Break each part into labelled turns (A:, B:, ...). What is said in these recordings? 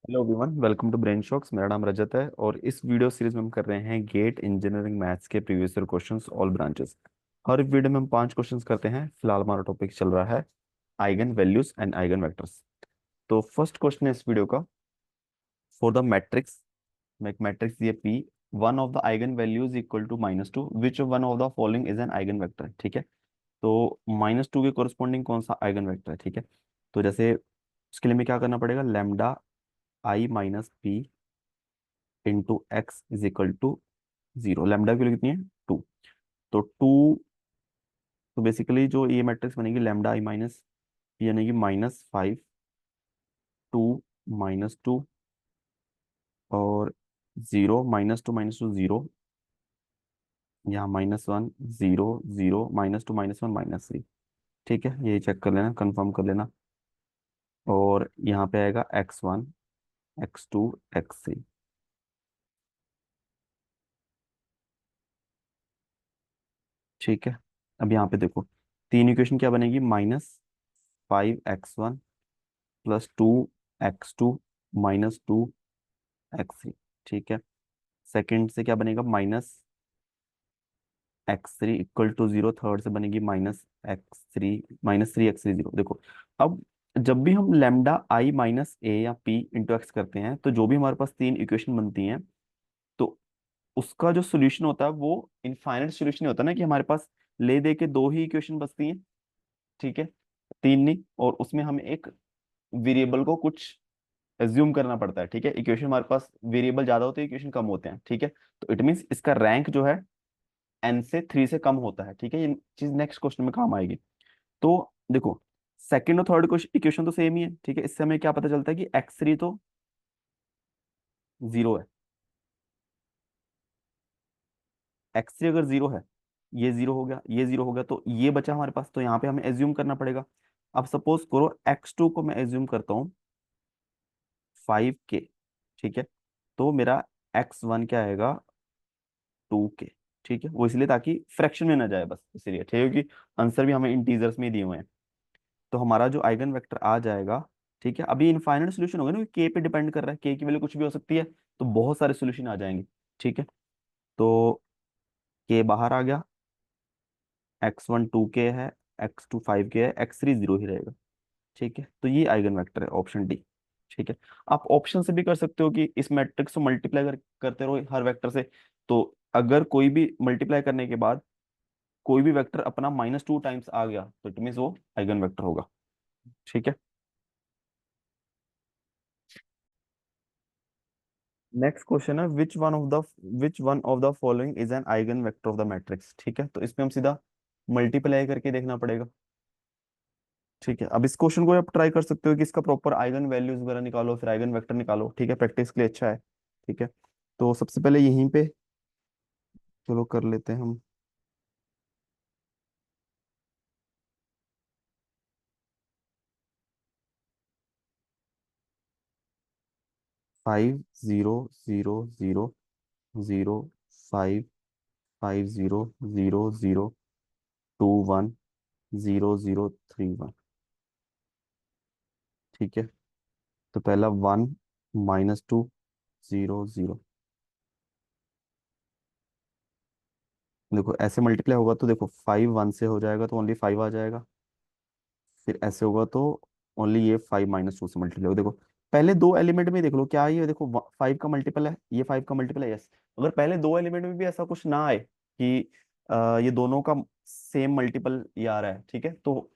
A: Hello everyone, welcome to Brain Shocks. मेरा नाम रजत है और इस वीडियो सीरीज में हम कर रहे हैं गेट इंजीनियरिंग मैथ्स के previous year questions all branches. हर वीडियो में हम 5 क्वेश्चंस करते हैं। फिलहाल हमारा टॉपिक चल रहा है eigenvalues and eigenvectors. तो फर्स्ट क्वेश्चन है इस वीडियो का, फॉर द मैट्रिक्स, एक मैट्रिक्स ये P, one of the eigen values equal to -2, which one of the following is an eigen vector. ठीक है, तो -2 के कोरस्पॉन्डिंग कौन सा आइगन वेक्टर है। ठीक है, तो जैसे उसके लिए हमें क्या करना पड़ेगा, lambda I minus P into x is equal to 0। Lambda की वैल्यू कितनी है, 2। तो 2, तो बेसिकली जो ये मैट्रिक्स बनेगी लेमडा आई माइनस पी बनेगी -5, 2, -2 और 0, -2 0, यहाँ -1 0 0, -2 -1 -3। ठीक है, ये चेक कर लेना, कंफर्म कर लेना। और यहाँ पे आएगा x1 x2 x3। ठीक है, अब यहाँ पे देखो तीन इक्वेशन क्या बनेगी, -5x1 +2x2 -2x3। ठीक है, सेकंड से क्या बनेगा, -x3 इक्वल टू 0। थर्ड से बनेगी -3 0। देखो, अब जब भी हम लेमडा आई माइनस ए या पी इंटू एक्स करते हैं तो जो भी हमारे पास तीन इक्वेशन बनती हैं, तो उसका जो सोल्यूशन होता है वो इनफाइनाइट सोल्यूशन होता है ना, कि हमारे पास ले दे के दो ही इक्वेशन बचती हैं। ठीक है, तीन नहीं, और उसमें हमें एक वेरिएबल को कुछ एज्यूम करना पड़ता है। ठीक है, इक्वेशन हमारे पास वेरिएबल ज्यादा होते हैं, इक्वेशन कम होते हैं। ठीक है, तो इट मीन्स इसका रैंक जो है n से 3 से कम होता है। ठीक है, ये चीज नेक्स्ट क्वेश्चन में काम आएगी। तो देखो, सेकंड और थर्ड इक्वेशन तो सेम ही है। ठीक है, इससे हमें क्या पता चलता है कि x3 तो 0 है। x3 अगर 0 है, ये 0 हो गया, ये 0 हो गया, तो ये बचा हमारे पास। तो यहाँ पे हमें एज्यूम करना पड़ेगा। अब सपोज करो x2 को मैं एज्यूम करता हूँ 5k। ठीक है, तो मेरा x1 क्या आएगा, 2k। ठीक है, वो इसलिए ताकि फ्रैक्शन में ना जाए, बस इसलिए। ठीक है, क्योंकि आंसर भी हमें इंटीजर्स में ही दिए हुए हैं। तो हमारा जो आइगन वेक्टर आ जाएगा, ठीक है, अभी इनफाइनाइट सोल्यूशन होगा ना, के पे डिपेंड कर रहा है, के की वैल्यू कुछ भी हो सकती है, तो बहुत सारे सोल्यूशन आ जाएंगे। ठीक है, तो के बाहर आ गया, x1 2k है, x2 5k है, x3 0 ही रहेगा। ठीक है, तो ये आइगन वेक्टर है, ऑप्शन डी। ठीक है, आप ऑप्शन से भी कर सकते हो कि इस मैट्रिक्स को मल्टीप्लाई करते रहो हर वेक्टर से। तो अगर कोई भी मल्टीप्लाई करने के बाद कोई भी वेक्टर अपना -2 टाइम्स आ गया, तो इट मीन्स वो आइगन वेक्टर होगा। ठीक है, नेक्स्ट क्वेश्चन है, which one of the following is an eigen vector of the matrix. ठीक है, तो इसमें हम सीधा मल्टीप्लाई करके देखना पड़ेगा। ठीक है, अब इस क्वेश्चन को आप ट्राई कर सकते हो कि इसका प्रॉपर आइगन वैल्यूज वगैरह निकालो, फिर आइगन वेक्टर निकालो। ठीक है, प्रैक्टिस के लिए अच्छा है। ठीक है, तो सबसे पहले यहीं पे चलो कर लेते हैं हम। 5 0 0 0 5 5 0 0 0 2 1 0 0 3 1। ठीक है, तो पहला 1 -2 0 0। देखो ऐसे मल्टीप्लाई होगा तो देखो 5 1 से हो जाएगा तो ओनली 5 आ जाएगा। फिर ऐसे होगा तो ओनली ये 5 -2 से मल्टीप्लाई होगा। देखो पहले दो एलिमेंट में देख लो क्या है, ये देखो 5 का मल्टीपल है, ये 5 का मल्टीपल है। यस, अगर पहले दो एलिमेंट में भी ऐसा कुछ ना आए कि ये दोनों का सेम मल्टीपल ये आ रहा है, ठीक है, तो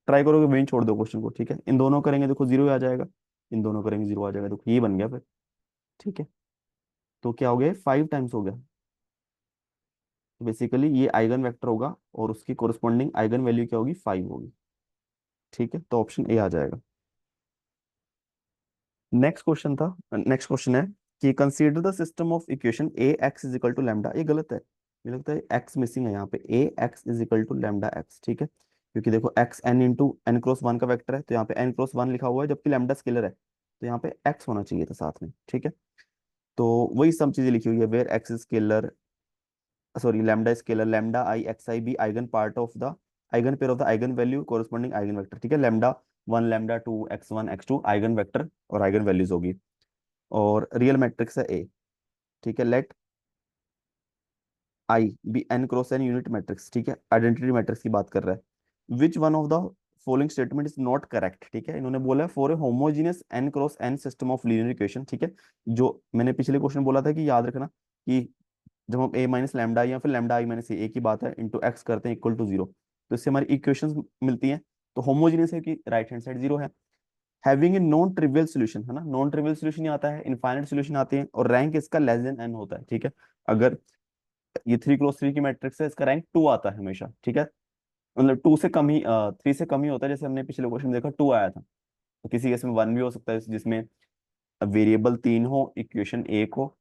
A: ट्राई करोगे वहीं छोड़ दो क्वेश्चन को। ठीक है, इन दोनों करेंगे देखो 0 आ जाएगा, इन दोनों करेंगे 0 आ जाएगा, देखो ये बन गया फिर। ठीक है, तो क्या हो गया, 5 टाइम्स हो गया। तो बेसिकली ये आइगन वेक्टर होगा और उसकी कोरिस्पॉन्डिंग आइगन वैल्यू क्या होगी, 5 होगी। ठीक है, तो ऑप्शन ए आ जाएगा। नेक्स्ट क्वेश्चन है कि consider the system of equation A x is equal to lambda. ये गलत है, मुझे लगता है एक्स मिसिंग है यहाँ पे, a x is equal to lambda x. ठीक है, क्योंकि देखो x n into n cross one का वेक्टर है, तो यहाँ पे एन क्रॉस वन लिखा हुआ है, जबकि लेमडा स्केलर है, तो यहाँ पे एक्स होना चाहिए था साथ में। ठीक है, तो वही सब चीजें लिखी हुई है, where x scalar, sorry lambda scalar, lambda i x i be eigen part of the eigen pair of the eigen value corresponding eigen vector. ठीक है, lambda 1 lambda 2 x1 x2 eigen vector और आइगन वैल्यूज होगी। और real matrix है a. ठीक है, let I be n cross n unit matrix. ठीक है, आइडेंटिटी मैट्रिक्स की बात कर रहा है। Which one of the following statement is not correct. ठीक है, इन्होंने बोला है for a homogeneous n cross n system of linear equation. ठीक है, जो मैंने पिछले क्वेश्चन बोला था कि याद रखना कि जब हम ए माइनस लैम्डा या फिर लैम्डा आई माइनस ए की बात है इंटू एक्स करते हैं इक्वल टू जीरो, तो इससे हमारी इक्वेशंस मिलती हैं। तो होमोजीनियस है कि राइट हैंड साइड जीरो है। Having a non trivial solution, है ना, नॉन ट्रिवियल सोल्यूशन ही आता है, इनफाइनाइट सोल्यूशन आते हैं, और रैंक इसका लेस देन एन होता है। ठीक है, अगर ये 3 क्रॉस 3 की मैट्रिक्स है, इसका रैंक 2 आता है हमेशा। ठीक है, मतलब 2 से कम ही 3 से कम ही होता है। जैसे हमने पिछले क्वेश्चन में देखा 2 आया था, तो किसी केस में 1 भी हो सकता है जिसमें वेरिएबल 3 हो, इक्वेशन 1 हो,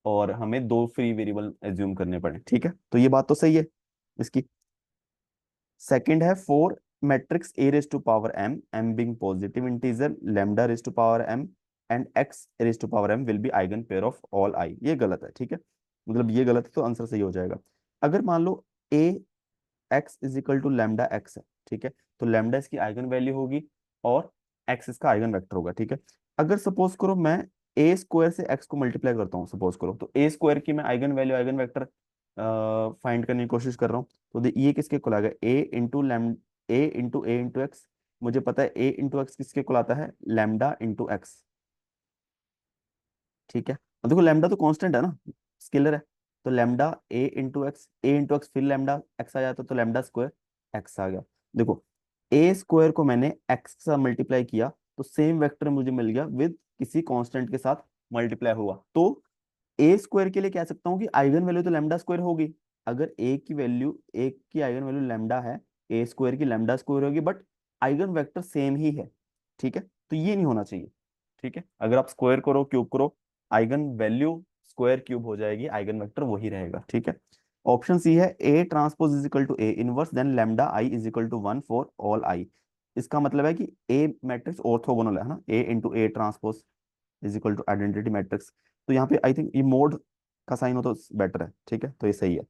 A: और हमें 2 फ्री वेरिएबल एज्यूम करने पड़े। ठीक है, तो ये बात तो सही है इसकी। सेकंड है for matrix A raise to power m, m being positive integer, lambda raise to power m and x raise to power m will be eigen pair of all I. ये गलत है। ठीक है, मतलब ये गलत है तो आंसर सही हो जाएगा। अगर मान लो a x is equal to lambda x है, ठीक है, तो लैम्डा इसकी आइगन वैल्यू होगी और एक्स इसका आइगन वेक्टर होगा। ठीक है, अगर सपोज करो मैं ए स्क्वायर से एक्स को मल्टीप्लाई करता हूँ, सपोज करो, तो ए स्क्वायर की मैं eigen value eigen vector find करने की कोशिश कर रहा हूँ, तो ये किसके कुल आएगा, ए इंटू एक्स। मुझे पता है ए इंटू एक्स किसके कुल आता है, लैम्डा इंटू एक्स। ठीक है, और देखो लैम्डा तो कांस्टेंट है ना, स्केलर है, तो लैम्डा ए इंटू एक्स फिर लैम्डा एक्स आ जाता है, तो लैम्डा स्क्वायर एक्स आ गया। देखो ए स्क्वायर को मैंने एक्स के साथ मल्टीप्लाई किया, तो सेम वेक्टर मुझे मिल गया विद किसी कांस्टेंट के साथ मल्टीप्लाई हुआ, तो ए स्क्वायर के लिए कह सकता हूँ कि आइगन वैल्यू तो लैम्डा स्क्वायर होगी। अगर ए की आइगन वैल्यू लैम्डा है, ए स्क्वायर की लैम्डा स्क्वायर होगी, बट आइगन वेक्टर सेम ही है। ठीक है, तो ये नहीं होना चाहिए। ठीक है, अगर आप स्क्वायर करो क्यूब करो, आइगन वैल्यू स्क्वायर क्यूब हो जाएगी, आइगन वेक्टर वही रहेगा। ठीक है, ऑप्शन सी है a transpose is equal to a inverse then lambda i is equal to 1 for all i. इसका मतलब है कि ए मैट्रिक्स ऑर्थोगोनल है ना, a into a transpose is equal to identity matrix. तो यहाँ पे आई थिंक ये मोड का साइन हो तो बेटर है। ठीक है, तो ये सही है।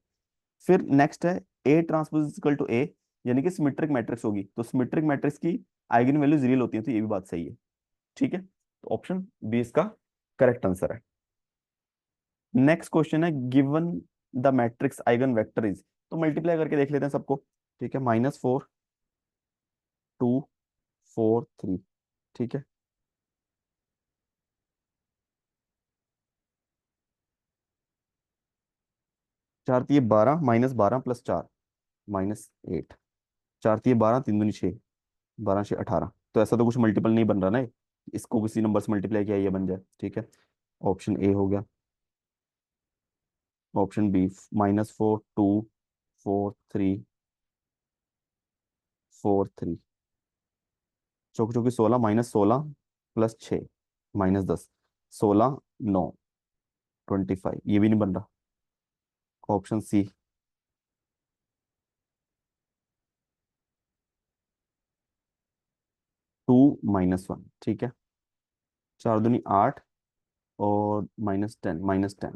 A: फिर नेक्स्ट है a transpose is equal to a, यानी कि सिमेट्रिक मैट्रिक्स होगी, तो सिमेट्रिक मैट्रिक्स की आइगन वैल्यूज रियल होती है, तो ये भी बात सही है। ठीक है, तो ऑप्शन बी इसका करेक्ट आंसर है। नेक्स्ट क्वेश्चन है given the matrix eigen vector is, तो मल्टीप्लाई करके देख लेते हैं सबको। ठीक है, -4 2 4 3। ठीक है, 4×3 = 12, -12 + 4 -8, 4×3 = 12, 3×2 = 6, 12×6 = 18। तो ऐसा तो कुछ मल्टीपल नहीं बन रहा ना, इसको किसी नंबर से मल्टीप्लाई किया ये बन जाए। ठीक है, ऑप्शन ए हो गया। ऑप्शन बी -4 2 4 3 4 3, चौक चौकी 16, -16 + 6 -10, 16 9 25, ये भी नहीं बन रहा। Option C 2 - 1। ठीक है, 4×2 = 8 और -10 4×2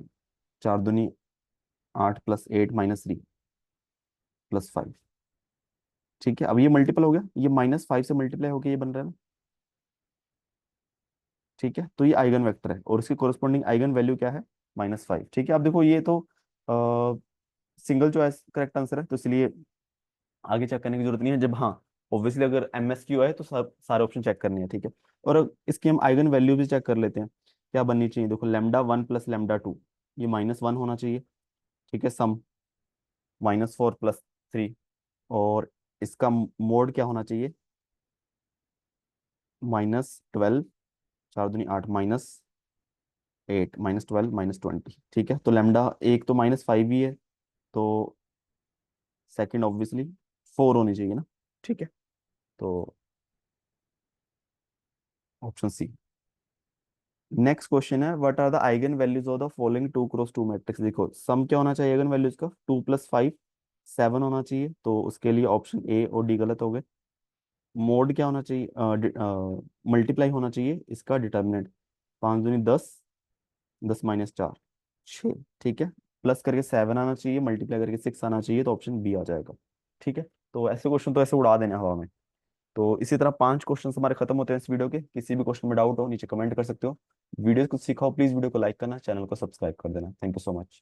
A: = 8 + 8 -3 +5। ठीक है, अब ये मल्टीपल हो गया, ये -5 से मल्टीप्लाई होके ये बन रहा है ना। ठीक है, तो ये आइगन वेक्टर है और इसकी कोरस्पॉन्डिंग आइगन वैल्यू क्या है, -5। ठीक है, अब देखो ये तो सिंगल चॉइस करेक्ट आंसर है, तो इसलिए आगे चेक करने की जरूरत नहीं है। जब हाँ ऑब्वियसली अगर MSQ है तो सब सारे ऑप्शन चेक करने हैं। ठीक है, और अब इसकी हम आइगन वैल्यू भी चेक कर लेते हैं, क्या बननी चाहिए। देखो λ1 + λ2, ये -1 होना चाहिए। ठीक है, सम -4 + 3, और इसका मोड क्या होना चाहिए, -12, 4×2 = 8 -8 -12 -20। ठीक है, तो लैम्डा एक तो -5 ही है, तो सेकंड ऑब्वियसली 4 होनी चाहिए ना। ठीक है, तो ऑप्शन सी। नेक्स्ट क्वेश्चन है what are the eigen values of the following 2×2 matrix. देखो सम क्या होना चाहिए आइगन वैल्यूज का, 2 + 5 7 होना चाहिए, तो उसके लिए ऑप्शन ए और डी गलत हो गए। मोड क्या होना चाहिए, मल्टीप्लाई होना चाहिए इसका डिटर्मिनेंट, 5×2 = 10, 10 - 4 6। ठीक है, प्लस करके 7 आना चाहिए, मल्टीप्लाई करके 6 आना चाहिए, तो ऑप्शन बी आ जाएगा। ठीक है, तो ऐसे क्वेश्चन तो ऐसे उड़ा देना हवा में। तो इसी तरह 5 क्वेश्चन हमारे खत्म होते हैं इस वीडियो के। किसी भी क्वेश्चन में डाउट हो नीचे कमेंट कर सकते हो। वीडियो को सीखा हो प्लीज वीडियो को लाइक करना, चैनल को सब्सक्राइब कर देना। Thank you so much.